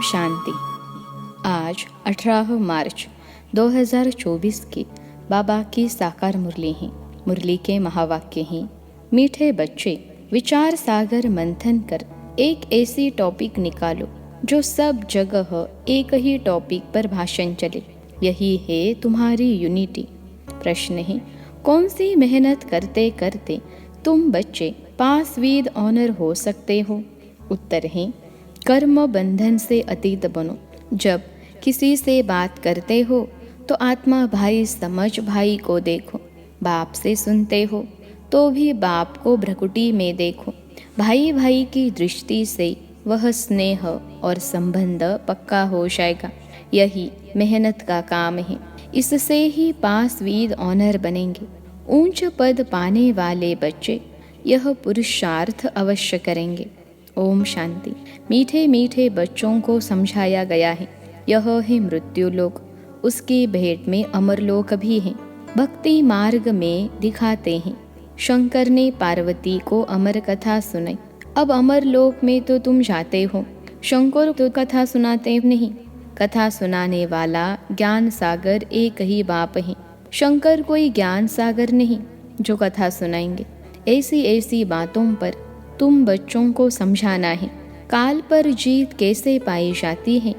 शांति। आज 18 मार्च 2024 की बाबा की साकार मुरली है। मुरली के महावाक्य हैं, मीठे बच्चे विचार सागर मंथन कर एक ऐसी टॉपिक निकालो जो सब जगह एक ही टॉपिक पर भाषण चले। यही है तुम्हारी यूनिटी। प्रश्न है, कौन सी मेहनत करते करते तुम बच्चे पास विद ऑनर हो सकते हो? उत्तर है, कर्म बंधन से अतीत बनो। जब किसी से बात करते हो तो आत्मा भाई समझ भाई को देखो। बाप से सुनते हो तो भी बाप को भ्रकुटी में देखो। भाई भाई की दृष्टि से वह स्नेह और संबंध पक्का हो जाएगा। यही मेहनत का काम है। इससे ही पास विद ऑनर बनेंगे। ऊंच पद पाने वाले बच्चे यह पुरुषार्थ अवश्य करेंगे। ओम शांति। मीठे मीठे बच्चों को समझाया गया है, यह है मृत्यु लोक, उसकी भेंट में अमरलोक भी है। भक्ति मार्ग में दिखाते हैं। शंकर ने पार्वती को अमर कथा सुनाई। अब अमरलोक में तो तुम जाते हो, शंकर तो कथा सुनाते नहीं। कथा सुनाने वाला ज्ञान सागर एक ही बाप है। शंकर कोई ज्ञान सागर नहीं जो कथा सुनाएंगे। ऐसी ऐसी बातों पर तुम बच्चों को समझाना है। काल पर जीत कैसे पाई जाती है?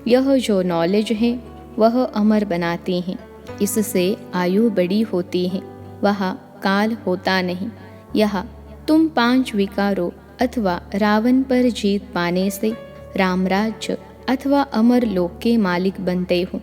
यह जो नॉलेज है वह अमर बनाती है। इससे आयु बड़ी होती है। वह काल होता नहीं। यह तुम 5 विकारों अथवा रावण पर जीत पाने से रामराज्य अथवा अमर लोक के मालिक बनते हो।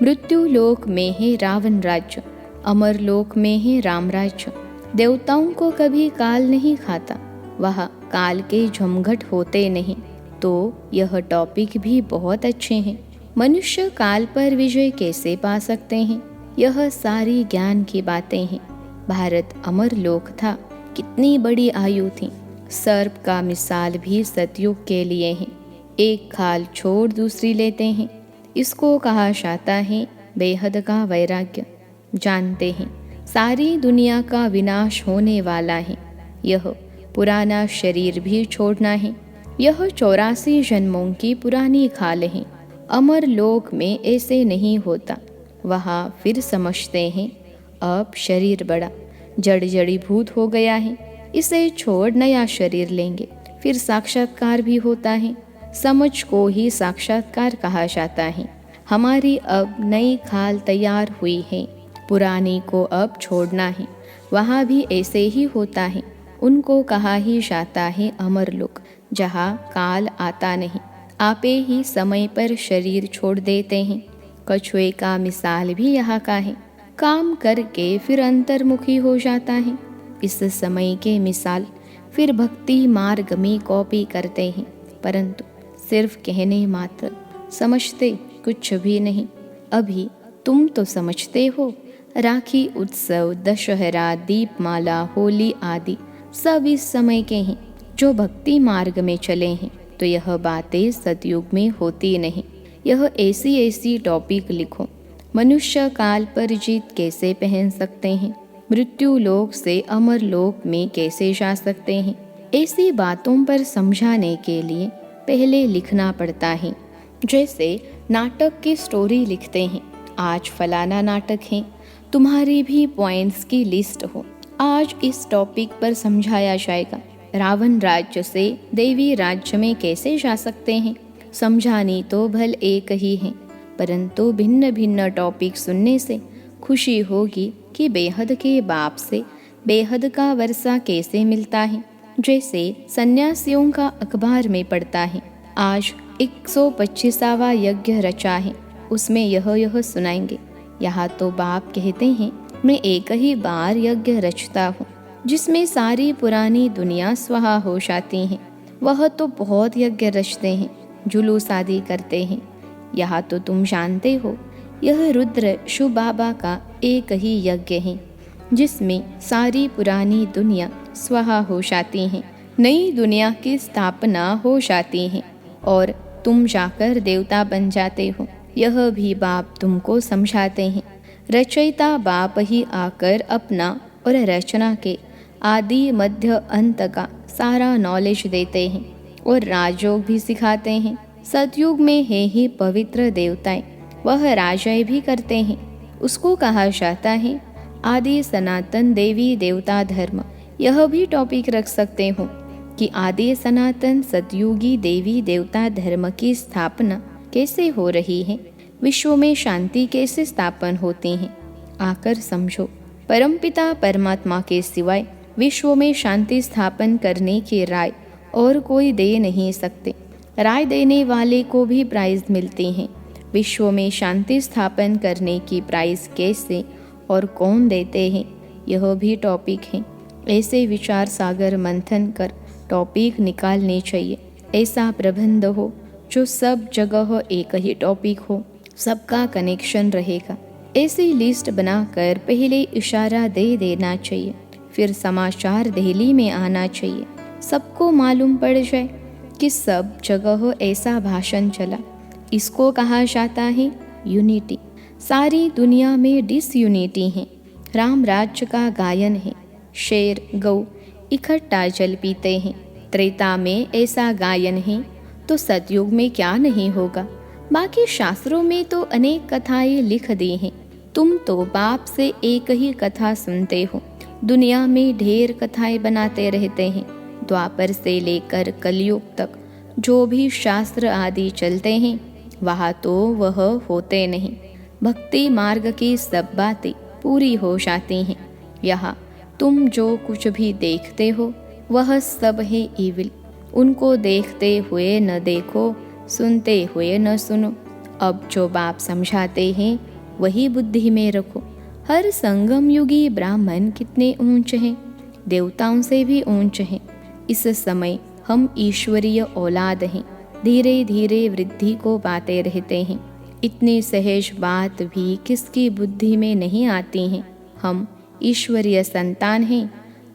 मृत्यु लोक में है रावण राज्य, अमर लोक में है राम राज्य। देवताओं को कभी काल नहीं खाता, वह काल के झमघट होते नहीं। तो यह टॉपिक भी बहुत अच्छे हैं। मनुष्य काल पर विजय कैसे पा सकते हैं? यह सारी ज्ञान की बातें हैं। भारत अमर लोक था, कितनी बड़ी आयु थी। सर्प का मिसाल भी सतयुग के लिए है। एक खाल छोड़ दूसरी लेते हैं। इसको कहा जाता है बेहद का वैराग्य। जानते हैं सारी दुनिया का विनाश होने वाला है। यह पुराना शरीर भी छोड़ना है। यह 84 जन्मों की पुरानी खाल है। अमर लोक में ऐसे नहीं होता। वहाँ फिर समझते हैं अब शरीर बड़ा जड़ जड़ीभूत हो गया है, इसे छोड़ नया शरीर लेंगे। फिर साक्षात्कार भी होता है। समझ को ही साक्षात्कार कहा जाता है। हमारी अब नई खाल तैयार हुई है, पुरानी को अब छोड़ना है। वहाँ भी ऐसे ही होता है। उनको कहा ही जाता है अमर लोक, जहाँ काल आता नहीं। आपे ही समय पर शरीर छोड़ देते हैं। कछुए का मिसाल भी यहाँ का है। काम करके फिर अंतर्मुखी हो जाता है। इस समय के मिसाल फिर भक्ति मार्ग में कॉपी करते हैं, परंतु सिर्फ कहने मात्र, समझते कुछ भी नहीं। अभी तुम तो समझते हो। राखी उत्सव, दशहरा, दीपमाला, होली आदि सब इस समय के हैं। जो भक्ति मार्ग में चले हैं तो यह बातें सतयुग में होती नहीं। यह ऐसी ऐसी टॉपिक लिखो। मनुष्य काल पर जीत कैसे पहन सकते हैं? मृत्यु लोक से अमर लोक में कैसे जा सकते हैं? ऐसी बातों पर समझाने के लिए पहले लिखना पड़ता है। जैसे नाटक की स्टोरी लिखते हैं। आज फलाना नाटक है, तुम्हारी भी पॉइंट्स की लिस्ट हो। आज इस टॉपिक पर समझाया जाएगा रावण राज्य से देवी राज्य में कैसे जा सकते हैं। समझानी तो भल एक ही है, परंतु भिन्न भिन्न टॉपिक सुनने से खुशी होगी कि बेहद के बाप से बेहद का वर्षा कैसे मिलता है। जैसे सन्यासियों का अखबार में पढ़ता है, आज 125वां यज्ञ रचा है, उसमें यह सुनाएंगे। यहाँ तो बाप कहते हैं मैं एक ही बार यज्ञ रचता हूँ, जिसमें सारी पुरानी दुनिया स्वाहा हो जाती है। वह तो बहुत यज्ञ रचते हैं, जुलूस आदि करते हैं। यहाँ तो तुम जानते हो यह रुद्र शिव बाबा का एक ही यज्ञ है, जिसमें सारी पुरानी दुनिया स्वाहा हो जाती है, नई दुनिया की स्थापना हो जाती है और तुम जाकर देवता बन जाते हो। यह भी बाप तुमको समझाते हैं। रचयिता बाप ही आकर अपना और रचना के आदि मध्य अंत का सारा नॉलेज देते हैं और राजयोग भी सिखाते हैं। सतयुग में है ही पवित्र देवताएं, वह राजाएं भी करते हैं। उसको कहा जाता है आदि सनातन देवी देवता धर्म। यह भी टॉपिक रख सकते हो कि आदि सनातन सतयुगी देवी देवता धर्म की स्थापना कैसे हो रही है, विश्व में शांति कैसे स्थापन होती है। आकर समझो, परमपिता परमात्मा के सिवाय विश्व में शांति स्थापन करने की राय और कोई दे नहीं सकते। राय देने वाले को भी प्राइज मिलती है। विश्व में शांति स्थापन करने की प्राइज कैसे और कौन देते हैं, यह भी टॉपिक है। ऐसे विचार सागर मंथन कर टॉपिक निकालने चाहिए। ऐसा प्रबंध हो जो सब जगह एक ही टॉपिक हो, सबका कनेक्शन रहेगा। ऐसी लिस्ट बनाकर पहले इशारा दे देना चाहिए, फिर समाचार दिल्ली में आना चाहिए, सबको मालूम पड़ जाए कि सब जगह ऐसा भाषण चला। इसको कहा जाता है यूनिटी। सारी दुनिया में डिसयूनिटी है। राम राज्य का गायन है, शेर गौ इकट्ठा जल पीते हैं। त्रेता में ऐसा गायन है तो सतयुग में क्या नहीं होगा। बाकी शास्त्रों में तो अनेक कथाएं लिख दी हैं। तुम तो बाप से एक ही कथा सुनते हो, दुनिया में ढेर कथाएं बनाते रहते हैं। द्वापर से लेकर कलयुग तक जो भी शास्त्र आदि चलते हैं वहाँ तो वह होते नहीं। भक्ति मार्ग की सब बातें पूरी हो जाती हैं। यहाँ तुम जो कुछ भी देखते हो वह सब है इविल। उनको देखते हुए न देखो, सुनते हुए न सुनो। अब जो बाप समझाते हैं वही बुद्धि में रखो। हर संगम युगी ब्राह्मण कितने ऊंच हैं, देवताओं से भी ऊंच हैं। इस समय हम ईश्वरीय औलाद हैं, धीरे धीरे वृद्धि को पाते रहते हैं। इतनी सहज बात भी किसकी बुद्धि में नहीं आती हैं। हम ईश्वरीय संतान हैं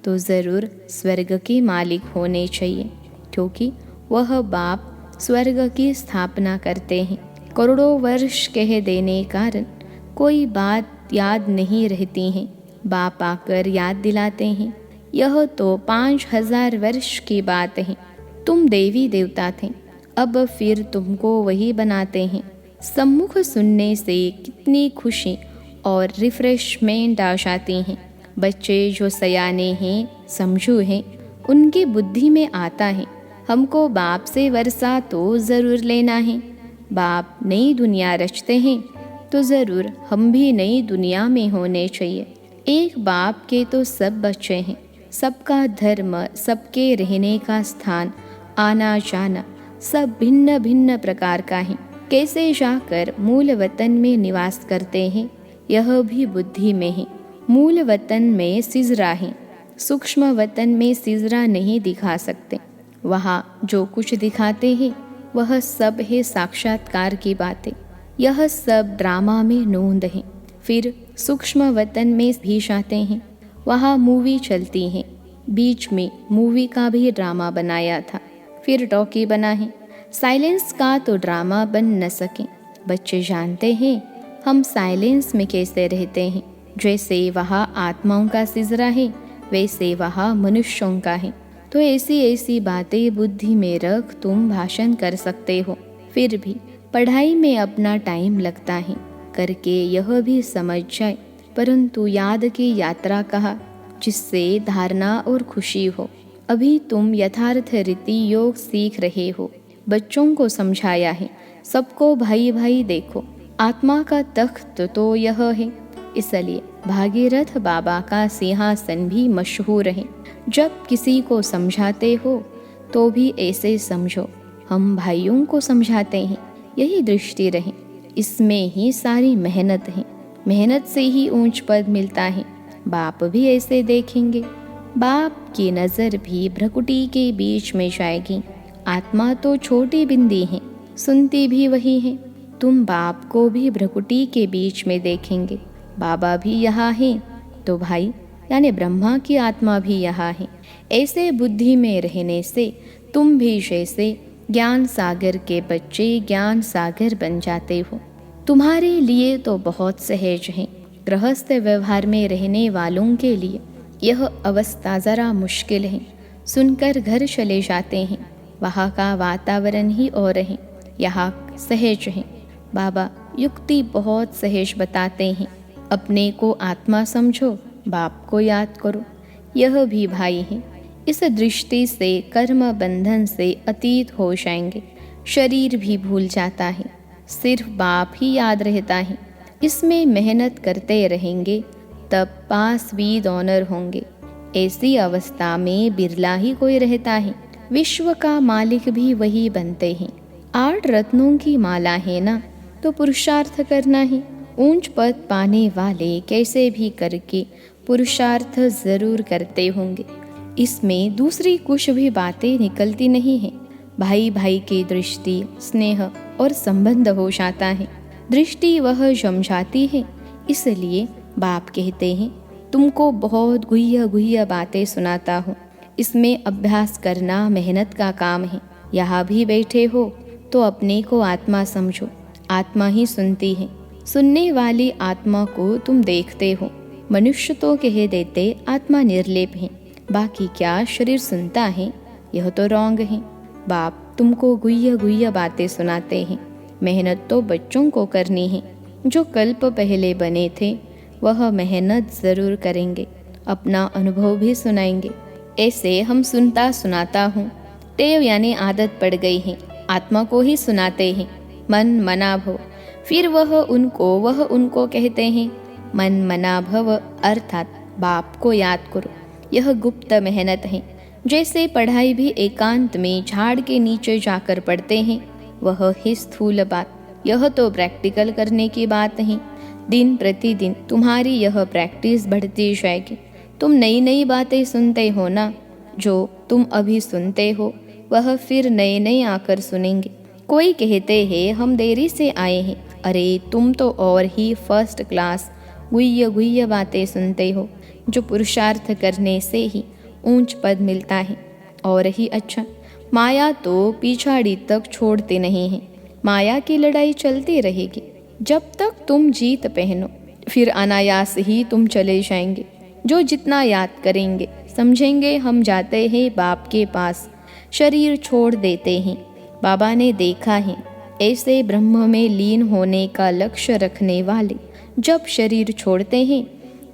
तो ज़रूर स्वर्ग के मालिक होने चाहिए, क्योंकि वह बाप स्वर्ग की स्थापना करते हैं। करोड़ों वर्ष कह देने कारण कोई बात याद नहीं रहती है, बाप आकर याद दिलाते हैं। यह तो 5000 वर्ष की बात है। तुम देवी देवता थे, अब फिर तुमको वही बनाते हैं। सम्मुख सुनने से कितनी खुशी और रिफ्रेशमेंट आ जाती हैं। बच्चे जो सयाने हैं, समझू हैं, उनकी बुद्धि में आता है हमको बाप से वर्षा तो ज़रूर लेना है। बाप नई दुनिया रचते हैं तो ज़रूर हम भी नई दुनिया में होने चाहिए। एक बाप के तो सब बच्चे हैं, सबका धर्म, सबके रहने का स्थान, आना जाना सब भिन्न भिन्न प्रकार का है। कैसे जाकर मूल वतन में निवास करते हैं यह भी बुद्धि में है। मूल वतन में सिजरा है, सूक्ष्म वतन में सिजरा नहीं दिखा सकते। वहाँ जो कुछ दिखाते हैं वह सब है साक्षात्कार की बातें। यह सब ड्रामा में नोंद है। फिर सूक्ष्म वतन में भी जाते हैं, वहाँ मूवी चलती है। बीच में मूवी का भी ड्रामा बनाया था, फिर टॉकी बना है। साइलेंस का तो ड्रामा बन न सके। बच्चे जानते हैं हम साइलेंस में कैसे रहते हैं। जैसे वहाँ आत्माओं का सिजरा है वैसे वहाँ मनुष्यों का है। तो ऐसी ऐसी बातें बुद्धि में रख तुम भाषण कर सकते हो। फिर भी पढ़ाई में अपना टाइम लगता है, करके यह भी समझ जाए। परंतु याद की यात्रा कहा, जिससे धारणा और खुशी हो। अभी तुम यथार्थ रीति योग सीख रहे हो। बच्चों को समझाया है, सबको भाई भाई देखो। आत्मा का तख्त तो यह है, इसलिए भागीरथ बाबा का सिंहासन भी मशहूर है। जब किसी को समझाते हो तो भी ऐसे समझो हम भाइयों को समझाते हैं, यही दृष्टि रहे। इसमें ही सारी मेहनत है, मेहनत से ही ऊंच पद मिलता है। बाप भी ऐसे देखेंगे। बाप की नज़र भी भ्रकुटी के बीच में जाएगी। आत्मा तो छोटी बिंदी है, सुनती भी वही है। तुम बाप को भी भ्रकुटी के बीच में देखेंगे। बाबा भी यहाँ है तो भाई यानी ब्रह्मा की आत्मा भी यहाँ है। ऐसे बुद्धि में रहने से तुम भी जैसे ज्ञान सागर के बच्चे ज्ञान सागर बन जाते हो। तुम्हारे लिए तो बहुत सहज है। गृहस्थ व्यवहार में रहने वालों के लिए यह अवस्था ज़रा मुश्किल है। सुनकर घर चले जाते हैं, वहाँ का वातावरण ही और है। यहाँ सहज हैं। बाबा युक्ति बहुत सहज बताते हैं। अपने को आत्मा समझो, बाप को याद करो, यह भी भाई हैं। इस दृष्टि से कर्म बंधन से अतीत हो जाएंगे। शरीर भी भूल जाता है, सिर्फ बाप ही याद रहता है। इसमें मेहनत करते रहेंगे, तब पास विद ऑनर होंगे। ऐसी अवस्था में बिरला ही कोई रहता है। विश्व का मालिक भी वही बनते हैं। 8 रत्नों की माला है ना, तो पुरुषार्थ करना ही। ऊंच पद पाने वाले कैसे भी करके पुरुषार्थ जरूर करते होंगे। इसमें दूसरी कुछ भी बातें निकलती नहीं हैं। भाई भाई की दृष्टि, स्नेह और संबंध हो जाता है। दृष्टि वह जम जाती है। इसलिए बाप कहते हैं, तुमको बहुत गुह्य गुह्य बातें सुनाता हूँ। इसमें अभ्यास करना मेहनत का काम है। यहाँ भी बैठे हो तो अपने को आत्मा समझो। आत्मा ही सुनती है। सुनने वाली आत्मा को तुम देखते हो। मनुष्य तो कह देते आत्मा निर्लेप है, बाकी क्या शरीर सुनता है? यह तो रॉन्ग है। बाप तुमको गुह्य गुह्य बातें सुनाते हैं। मेहनत तो बच्चों को करनी है। जो कल्प पहले बने थे वह मेहनत ज़रूर करेंगे। अपना अनुभव भी सुनाएंगे। ऐसे हम सुनता सुनाता हूँ। टेव यानी आदत पड़ गई है। आत्मा को ही सुनाते हैं। मन मना भव। फिर वह उनको कहते हैं मन मना भव, अर्थात बाप को याद करो। यह गुप्त मेहनत है। जैसे पढ़ाई भी एकांत में झाड़ के नीचे जाकर पढ़ते हैं, वह है स्थूल बात। यह तो प्रैक्टिकल करने की बात है। दिन प्रतिदिन तुम्हारी यह प्रैक्टिस बढ़ती जाएगी। तुम नई नई बातें सुनते हो ना। जो तुम अभी सुनते हो वह फिर नए नए आकर सुनेंगे। कोई कहते हैं हम देरी से आए हैं। अरे तुम तो और ही फर्स्ट क्लास गुह्य गुह्य बातें सुनते हो। जो पुरुषार्थ करने से ही ऊंच पद मिलता है। और ही अच्छा, माया तो पिछाड़ी तक छोड़ते नहीं है। माया की लड़ाई चलती रहेगी जब तक तुम जीत पहनो। फिर अनायास ही तुम चले जाएंगे। जो जितना याद करेंगे, समझेंगे हम जाते हैं बाप के पास, शरीर छोड़ देते हैं। बाबा ने देखा है, ऐसे ब्रह्म में लीन होने का लक्ष्य रखने वाले जब शरीर छोड़ते हैं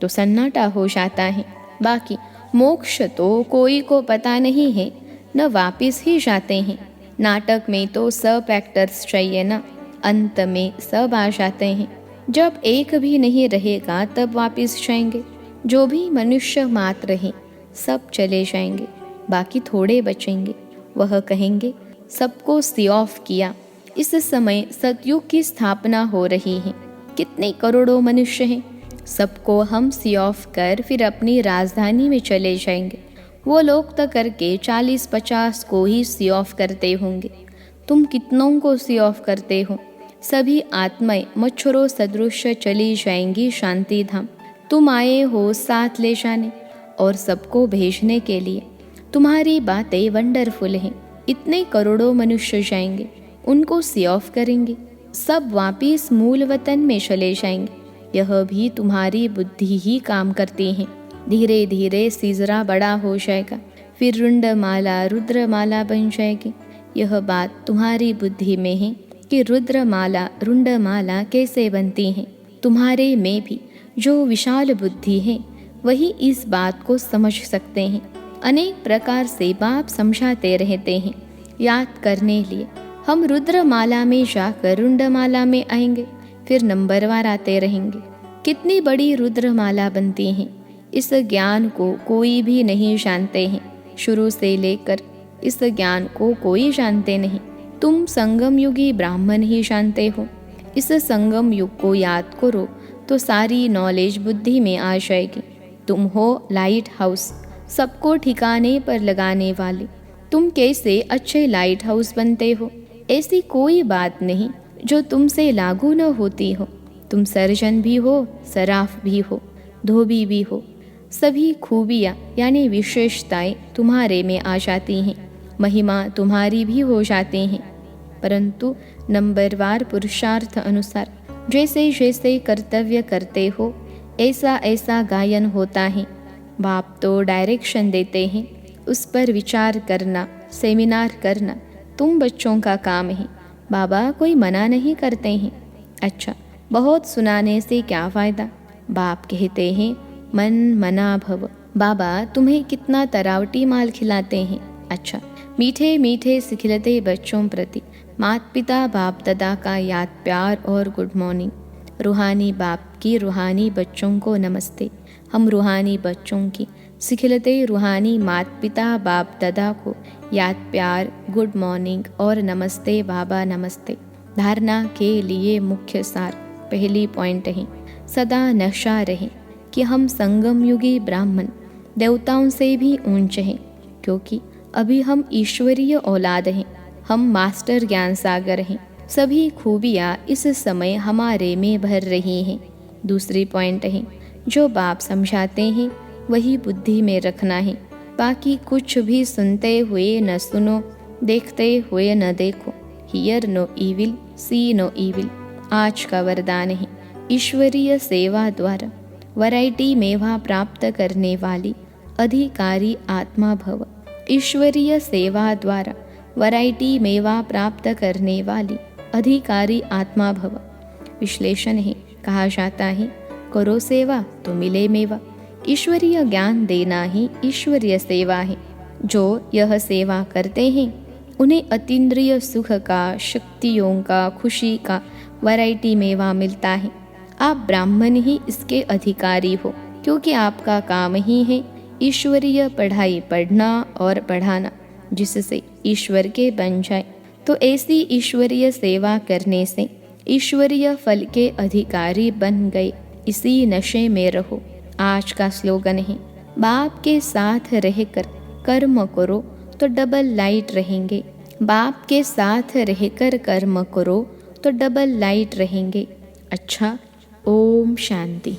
तो सन्नाटा हो जाता है। बाकी मोक्ष तो कोई को पता नहीं है, न वापिस ही जाते हैं। नाटक में तो सब एक्टर्स चाहिए ना। अंत में सब आ जाते हैं। जब एक भी नहीं रहेगा तब वापिस जाएंगे। जो भी मनुष्य मात्र हैं सब चले जाएंगे, बाकी थोड़े बचेंगे। वह कहेंगे सबको सी ऑफ किया। इस समय सतयुग की स्थापना हो रही है। कितने करोड़ों मनुष्य हैं। सबको हम सी ऑफ कर फिर अपनी राजधानी में चले जाएंगे। वो लोग तो करके 40-50 को ही सी ऑफ करते होंगे। तुम कितनों को सी ऑफ करते हो? सभी आत्माएं मच्छरों सदृश चली जाएंगी शांति धाम। तुम आए हो साथ ले जाने और सबको भेजने के लिए। तुम्हारी बातें वंडरफुल हैं। इतने करोड़ों मनुष्य जाएंगे, उनको सी ऑफ करेंगे, सब वापिस मूल वतन में चले जाएंगे। यह भी तुम्हारी बुद्धि ही काम करती है। धीरे धीरे सिजरा बड़ा हो जाएगा, फिर रुंडमाला रुद्रमाला बन जाएगी। यह बात तुम्हारी बुद्धि में है कि रुद्रमाला रुंडमाला कैसे बनती हैं। तुम्हारे में भी जो विशाल बुद्धि है वही इस बात को समझ सकते हैं। अनेक प्रकार से बाप समझाते रहते हैं। याद करने लिए हम रुद्रमाला में जाकर रुंडमाला में आएंगे, फिर नंबरवार आते रहेंगे। कितनी बड़ी रुद्रमाला बनती हैं, इस ज्ञान को कोई भी नहीं जानते हैं। शुरू से लेकर इस ज्ञान को कोई जानते नहीं। तुम संगम युगी ब्राह्मण ही जानते हो। इस संगम युग को याद करो तो सारी नॉलेज बुद्धि में आ जाएगी। तुम हो लाइट हाउस, सबको ठिकाने पर लगाने वाले। तुम कैसे अच्छे लाइट हाउस बनते हो? ऐसी कोई बात नहीं जो तुमसे लागू न होती हो। तुम सर्जन भी हो, सराफ भी हो, धोबी भी हो। सभी खूबियाँ यानी विशेषताएं तुम्हारे में आ जाती हैं। महिमा तुम्हारी भी हो जाती हैं। परंतु नंबरवार पुरुषार्थ अनुसार जैसे जैसे कर्तव्य करते हो ऐसा ऐसा गायन होता है। बाप तो डायरेक्शन देते हैं, उस पर विचार करना, सेमिनार करना तुम बच्चों का काम है। बाबा कोई मना नहीं करते हैं। अच्छा, बहुत सुनाने से क्या फ़ायदा? बाप कहते हैं मन मना भव। बाबा तुम्हें कितना तरावटी माल खिलाते हैं। अच्छा, मीठे मीठे सिखिलते बच्चों प्रति माता पिता बाप दादा का याद प्यार और गुड मॉर्निंग। रूहानी बाप की रूहानी बच्चों को नमस्ते। हम रूहानी बच्चों की सिखिलते रूहानी माता पिता बाप दादा को याद प्यार गुड मॉर्निंग और नमस्ते बाबा नमस्ते। धारणा के लिए मुख्य सार पहली पॉइंट है, सदा नशा रहे कि हम संगम युगी ब्राह्मण देवताओं से भी ऊंचे हैं, क्योंकि अभी हम ईश्वरीय औलाद हैं। हम मास्टर ज्ञान सागर हैं। सभी खूबियाँ इस समय हमारे में भर रही हैं। दूसरी पॉइंट है, जो बाप समझाते हैं वही बुद्धि में रखना है। बाकी कुछ भी सुनते हुए न सुनो, देखते हुए न देखो। Hear no evil, see no evil आज का वरदान है। ईश्वरीय सेवा द्वारा वैरायटी मेवा प्राप्त करने वाली अधिकारी आत्मा भव। ईश्वरीय सेवा द्वारा वैरायटी मेवा प्राप्त करने वाली अधिकारी आत्मा भव। विश्लेषण है, कहा जाता है करो सेवा तो मिले मेवा। ईश्वरीय ज्ञान देना ही ईश्वरीय सेवा है। जो यह सेवा करते हैं उन्हें अतीन्द्रिय सुख का, शक्तियों का, खुशी का वैरायटी मेवा मिलता है। आप ब्राह्मण ही इसके अधिकारी हो, क्योंकि आपका काम ही है ईश्वरीय पढ़ाई पढ़ना और पढ़ाना, जिससे ईश्वर के बन जाए। तो ऐसी ईश्वरीय सेवा करने से ईश्वरीय फल के अधिकारी बन गए। इसी नशे में रहो। आज का स्लोगन है, बाप के साथ रहकर कर्म करो तो डबल लाइट रहेंगे। बाप के साथ रहकर कर्म करो तो डबल लाइट रहेंगे। अच्छा, ओम शांति।